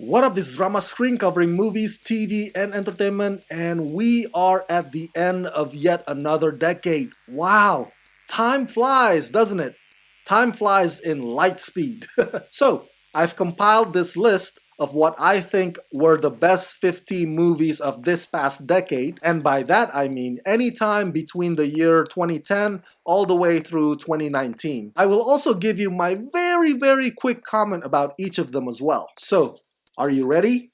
What up, this is Rama Screen covering movies, TV, and entertainment, and we are at the end of yet another decade. Wow, time flies, doesn't it? Time flies in light speed. So, I've compiled this list of what I think were the best 50 movies of this past decade, and by that I mean any time between the year 2010 all the way through 2019. I will also give you my very quick comment about each of them as well. So, are you ready?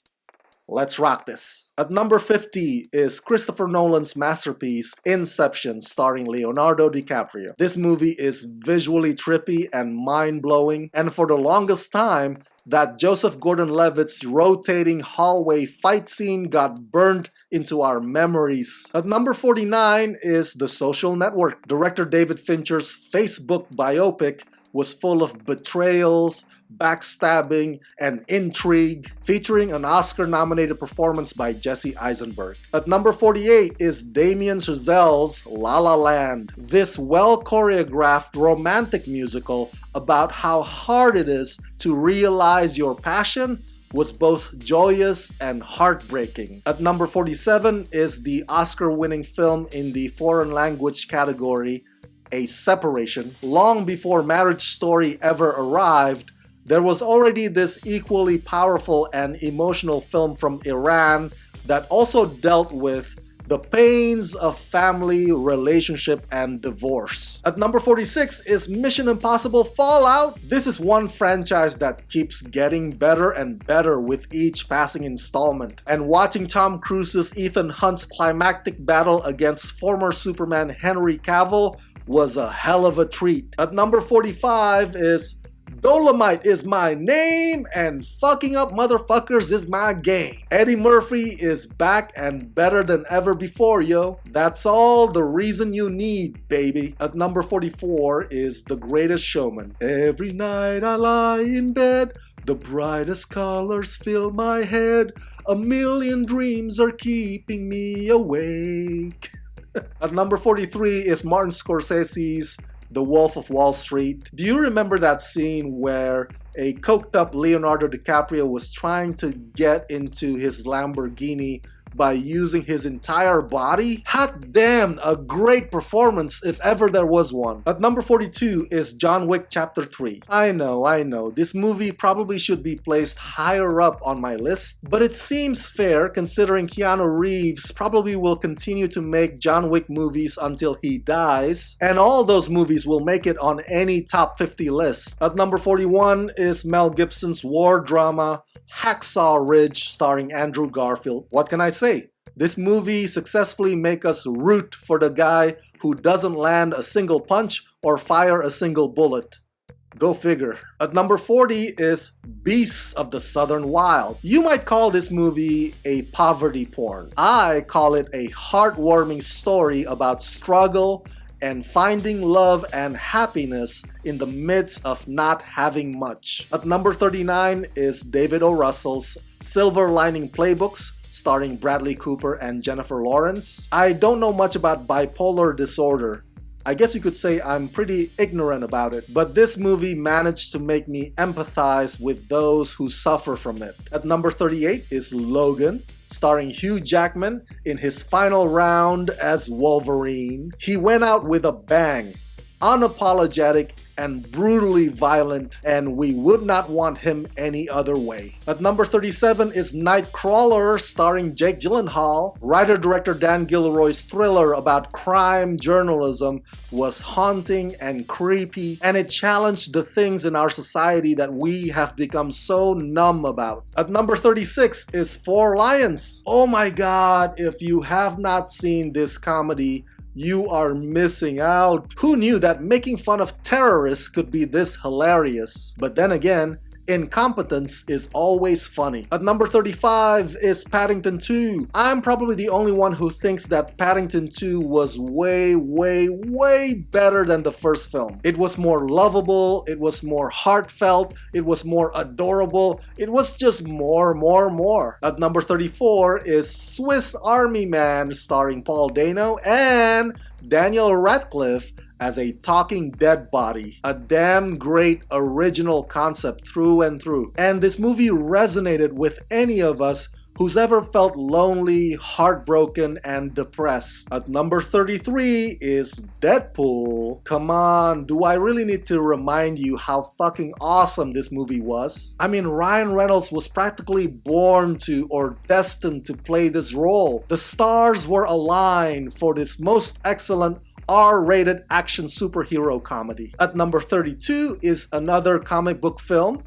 Let's rock this. At number 50 is Christopher Nolan's masterpiece, Inception, starring Leonardo DiCaprio. This movie is visually trippy and mind-blowing, and for the longest time, that Joseph Gordon-Levitt's rotating hallway fight scene got burned into our memories. At number 49 is The Social Network. Director David Fincher's Facebook biopic was full of betrayals, backstabbing, and intrigue, featuring an Oscar-nominated performance by Jesse Eisenberg. At number 48 is Damien Chazelle's La La Land. This well-choreographed romantic musical about how hard it is to realize your passion was both joyous and heartbreaking. At number 47 is the Oscar-winning film in the foreign language category, A Separation. Long before Marriage Story ever arrived, there was already this equally powerful and emotional film from Iran that also dealt with the pains of family, relationship, and divorce. At number 46 is Mission Impossible Fallout. This is one franchise that keeps getting better and better with each passing installment. And watching Tom Cruise's Ethan Hunt's climactic battle against former Superman Henry Cavill was a hell of a treat. At number 45 is Dolomite is my name and fucking up motherfuckers is my game. Eddie Murphy is back and better than ever before, yo. That's all the reason you need, baby. At number 44 is The Greatest Showman. Every night I lie in bed, the brightest colors fill my head. A million dreams are keeping me awake. At number 43 is Martin Scorsese's The Wolf of Wall Street. Do you remember that scene where a coked up Leonardo DiCaprio was trying to get into his Lamborghini by using his entire body? Hot damn, a great performance if ever there was one. At number 42 is John Wick Chapter 3. I know, this movie probably should be placed higher up on my list, but it seems fair considering Keanu Reeves probably will continue to make John Wick movies until he dies, and all those movies will make it on any top 50 list. At number 41 is Mel Gibson's war drama, Hacksaw Ridge, starring Andrew Garfield. What can I say? This movie successfully make us root for the guy who doesn't land a single punch or fire a single bullet. Go figure. At number 40 is Beasts of the Southern Wild. You might call this movie a poverty porn. I call it a heartwarming story about struggle and finding love and happiness in the midst of not having much. At number 39 is David O. Russell's Silver Lining Playbooks, starring Bradley Cooper and Jennifer Lawrence. I don't know much about bipolar disorder. I guess you could say I'm pretty ignorant about it, but this movie managed to make me empathize with those who suffer from it. At number 38 is Logan, starring Hugh Jackman in his final round as Wolverine. He went out with a bang, unapologetic and brutally violent, and we would not want him any other way. At number 37 is Nightcrawler, starring Jake Gyllenhaal. Writer-director Dan Gilroy's thriller about crime journalism was haunting and creepy, and it challenged the things in our society that we have become so numb about. At number 36 is Four Lions. Oh my god, if you have not seen this comedy, you are missing out. Who knew that making fun of terrorists could be this hilarious? But then again, incompetence is always funny. At number 35 is Paddington 2. I'm probably the only one who thinks that Paddington 2 was way better than the first film. It was more lovable, it was more heartfelt, it was more adorable, it was just more. At number 34 is Swiss Army Man, starring Paul Dano and Daniel Radcliffe as a talking dead body. A damn great original concept through and through. And this movie resonated with any of us who's ever felt lonely, heartbroken, and depressed. At number 33 is Deadpool. Come on, do I really need to remind you how fucking awesome this movie was? I mean, Ryan Reynolds was practically born to or destined to play this role. The stars were aligned for this most excellent R-rated action superhero comedy. At number 32 is another comic book film,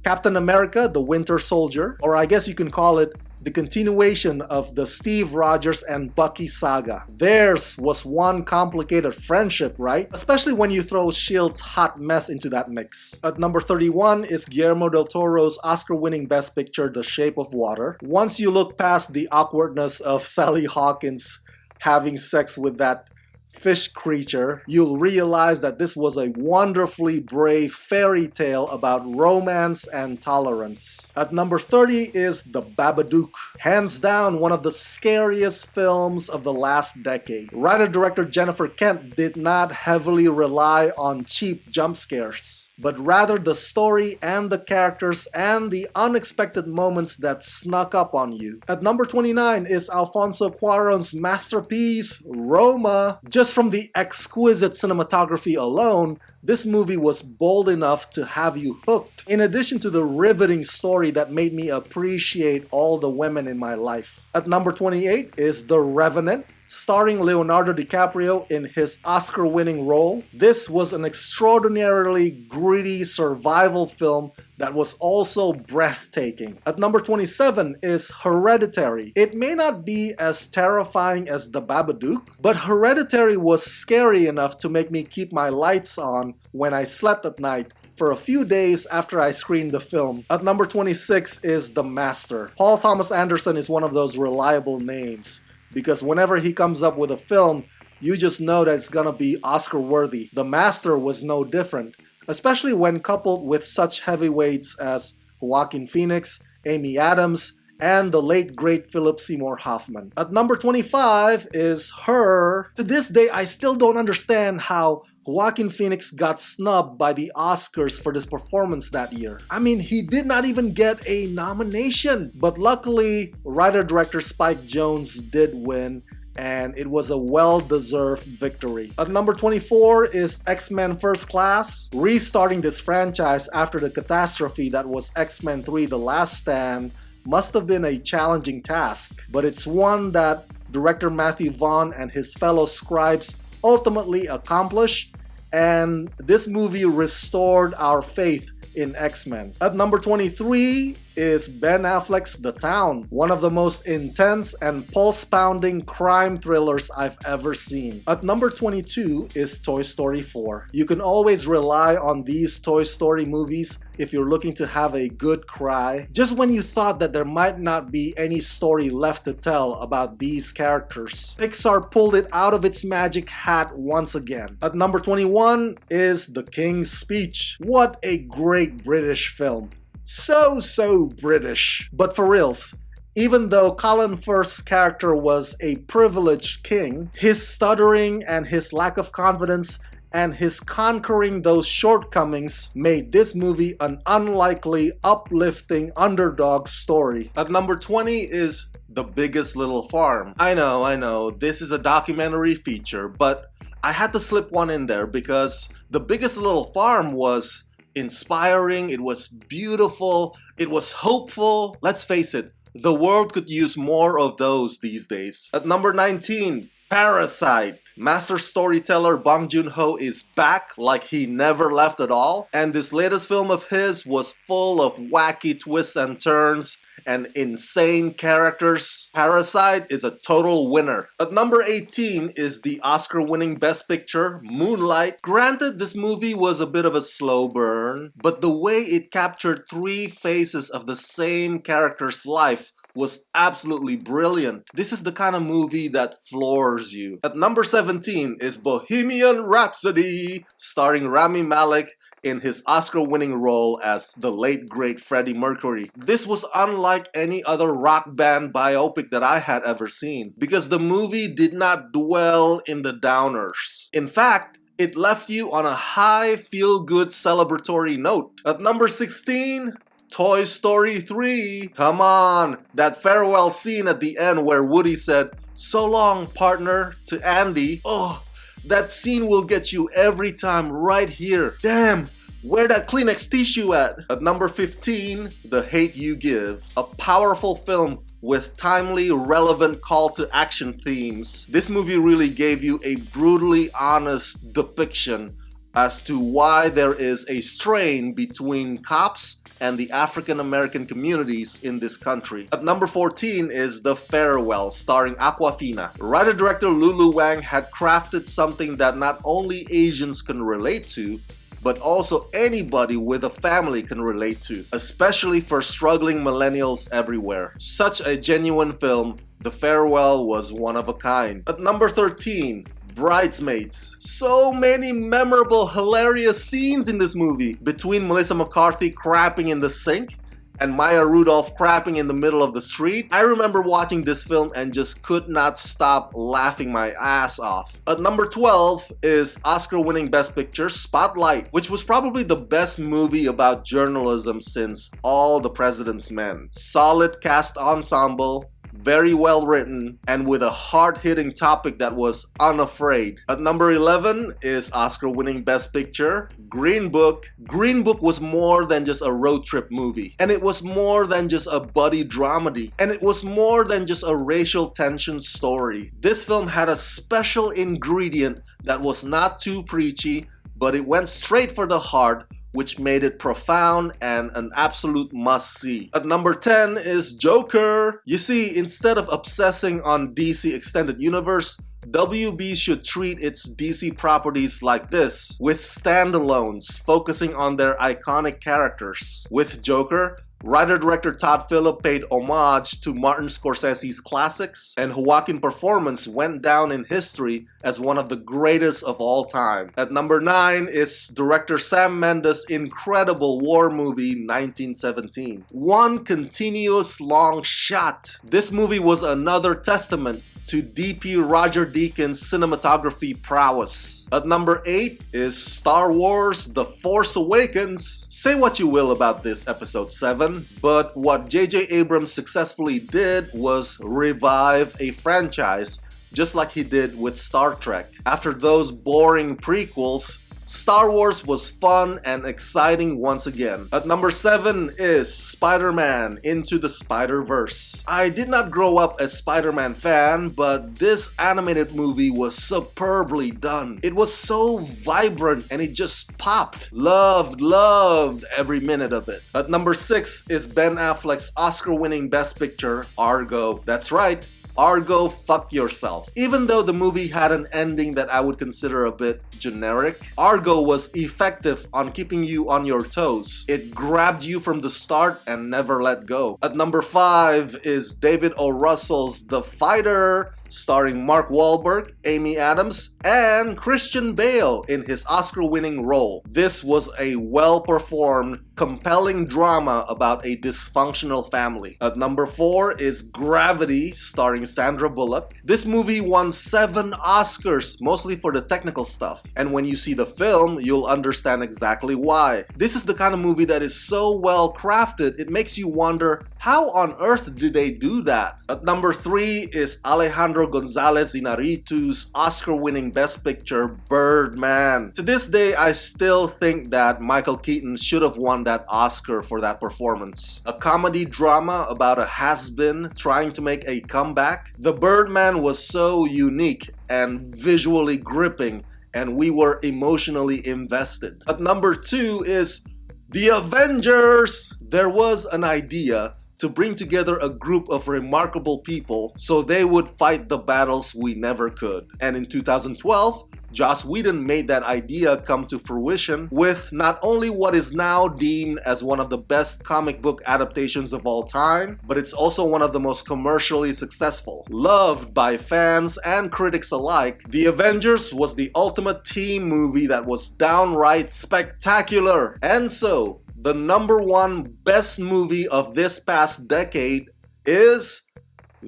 Captain America: The Winter Soldier, or I guess you can call it the continuation of the Steve Rogers and Bucky saga. Theirs was one complicated friendship, right? Especially when you throw S.H.I.E.L.D.'s hot mess into that mix. At number 31 is Guillermo del Toro's Oscar-winning Best Picture, The Shape of Water. Once you look past the awkwardness of Sally Hawkins having sex with that fish creature, you'll realize that this was a wonderfully brave fairy tale about romance and tolerance. At number 30 is The Babadook. Hands down, one of the scariest films of the last decade. Writer-director Jennifer Kent did not heavily rely on cheap jump scares, but rather the story and the characters and the unexpected moments that snuck up on you. At number 29 is Alfonso Cuarón's masterpiece, Roma. Just from the exquisite cinematography alone, this movie was bold enough to have you hooked, in addition to the riveting story that made me appreciate all the women in my life. At number 28 is The Revenant, starring Leonardo DiCaprio in his Oscar-winning role. This was an extraordinarily gritty survival film that was also breathtaking. At number 27 is Hereditary. It may not be as terrifying as The Babadook, but Hereditary was scary enough to make me keep my lights on when I slept at night for a few days after I screened the film. At number 26 is The Master. Paul Thomas Anderson is one of those reliable names, because whenever he comes up with a film, you just know that it's gonna be Oscar-worthy. The Master was no different, especially when coupled with such heavyweights as Joaquin Phoenix, Amy Adams, and the late great Philip Seymour Hoffman. At number 25 is Her. To this day, I still don't understand how Joaquin Phoenix got snubbed by the Oscars for this performance that year. I mean, he did not even get a nomination. But luckily, writer-director Spike Jonze did win, and it was a well-deserved victory. At number 24 is X-Men First Class. Restarting this franchise after the catastrophe that was X-Men 3: The Last Stand must have been a challenging task, but it's one that director Matthew Vaughn and his fellow scribes ultimately accomplished, and this movie restored our faith in X-Men. At number 23 is Ben Affleck's The Town, one of the most intense and pulse-pounding crime thrillers I've ever seen. At number 22 is Toy Story 4. You can always rely on these Toy Story movies if you're looking to have a good cry. Just when you thought that there might not be any story left to tell about these characters, Pixar pulled it out of its magic hat once again. At number 21 is The King's Speech. What a great British film. So British. But for reals, even though Colin Firth's character was a privileged king, his stuttering and his lack of confidence and his conquering those shortcomings made this movie an unlikely, uplifting underdog story. At number 20 is The Biggest Little Farm. I know, this is a documentary feature, but I had to slip one in there because The Biggest Little Farm was inspiring, it was beautiful, it was hopeful. Let's face it, the world could use more of those these days. At number 19, Parasite. Master storyteller Bong Joon-ho is back like he never left at all, and this latest film of his was full of wacky twists and turns and insane characters. Parasite is a total winner. At number 18 is the Oscar-winning Best Picture, Moonlight. Granted, this movie was a bit of a slow burn, but the way it captured three phases of the same character's life was absolutely brilliant. This is the kind of movie that floors you. At number 17 is Bohemian Rhapsody, starring Rami Malek in his Oscar-winning role as the late great Freddie Mercury. This was unlike any other rock band biopic that I had ever seen, because the movie did not dwell in the downers. In fact, It left you on a high, feel-good, celebratory note. At number 16, Toy Story 3. Come on, that farewell scene at the end where Woody said, "So long, partner," to Andy. Oh, that scene will get you every time right here. Damn, where that Kleenex tissue at? At number 15, The Hate You Give. A powerful film with timely, relevant call to action themes. This movie really gave you a brutally honest depiction as to why there is a strain between cops and the African American communities in this country. At number 14 is The Farewell, starring Awkwafina. Writer-director Lulu Wang had crafted something that not only Asians can relate to, but also anybody with a family can relate to, especially for struggling millennials everywhere. Such a genuine film, The Farewell was one of a kind. At number 13, Bridesmaids. So many memorable, hilarious scenes in this movie. Between Melissa McCarthy crapping in the sink and Maya Rudolph crapping in the middle of the street, I remember watching this film and just could not stop laughing my ass off. At number 12 is Oscar-winning Best Picture, Spotlight, which was probably the best movie about journalism since All the President's Men. Solid cast ensemble, very well written, and with a hard-hitting topic that was unafraid. At number 11 is Oscar-winning Best Picture, Green Book. Green Book was more than just a road trip movie, and it was more than just a buddy dramedy, and it was more than just a racial tension story. This film had a special ingredient that was not too preachy, but it went straight for the heart, which made it profound and an absolute must-see. At number 10 is Joker. You see, instead of obsessing on DC Extended Universe, WB should treat its DC properties like this, with standalones, focusing on their iconic characters. With Joker, writer-director Todd Phillip paid homage to Martin Scorsese's classics, and Joaquin's performance went down in history as one of the greatest of all time. At number 9 is director Sam Mendes' incredible war movie 1917. One continuous long shot. This movie was another testament to DP Roger Deakins' cinematography prowess. At number 8 is Star Wars The Force Awakens. Say what you will about this episode 7, but what J.J. Abrams successfully did was revive a franchise just like he did with Star Trek. After those boring prequels, Star Wars was fun and exciting once again. At number 7 is Spider-Man Into the Spider-Verse. I did not grow up a Spider-Man fan, but this animated movie was superbly done. It was so vibrant and it just popped. Loved every minute of it. At number 6 is Ben Affleck's Oscar-winning Best Picture, Argo. That's right, Argo, fuck yourself. Even though the movie had an ending that I would consider a bit generic, Argo was effective on keeping you on your toes. It grabbed you from the start and never let go. At number 5 is David O. Russell's The Fighter, starring Mark Wahlberg, Amy Adams, and Christian Bale in his Oscar-winning role. This was a well-performed, compelling drama about a dysfunctional family. At number 4 is Gravity, starring Sandra Bullock. This movie won 7 Oscars, mostly for the technical stuff. And when you see the film, you'll understand exactly why. This is the kind of movie that is so well crafted, it makes you wonder, how on earth did they do that? At number 3 is Alejandro González Iñárritu's Oscar-winning Best Picture, Birdman. To this day, I still think that Michael Keaton should have won that Oscar for that performance. A comedy drama about a has-been trying to make a comeback. The Birdman was so unique and visually gripping, and we were emotionally invested. At number 2 is The Avengers. There was an idea to bring together a group of remarkable people so they would fight the battles we never could. And in 2012, Joss Whedon made that idea come to fruition with not only what is now deemed as one of the best comic book adaptations of all time, but it's also one of the most commercially successful. Loved by fans and critics alike, The Avengers was the ultimate team movie that was downright spectacular. And so, the number 1 best movie of this past decade is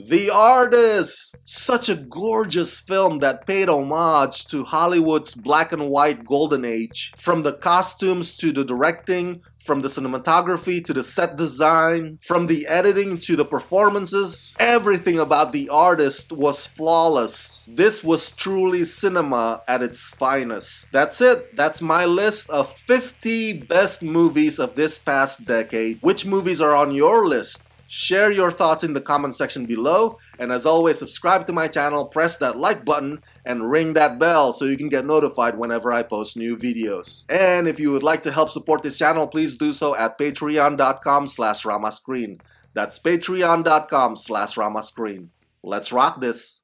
The Artist! Such a gorgeous film that paid homage to Hollywood's black and white golden age. From the costumes to the directing, from the cinematography to the set design, from the editing to the performances, everything about The Artist was flawless. This was truly cinema at its finest. That's it. That's my list of 50 best movies of this past decade. Which movies are on your list? Share your thoughts in the comment section below, and as always, subscribe to my channel, press that like button, and ring that bell so you can get notified whenever I post new videos. And if you would like to help support this channel, please do so at patreon.com/ramascreen. That's patreon.com/ramascreen. Let's rock this!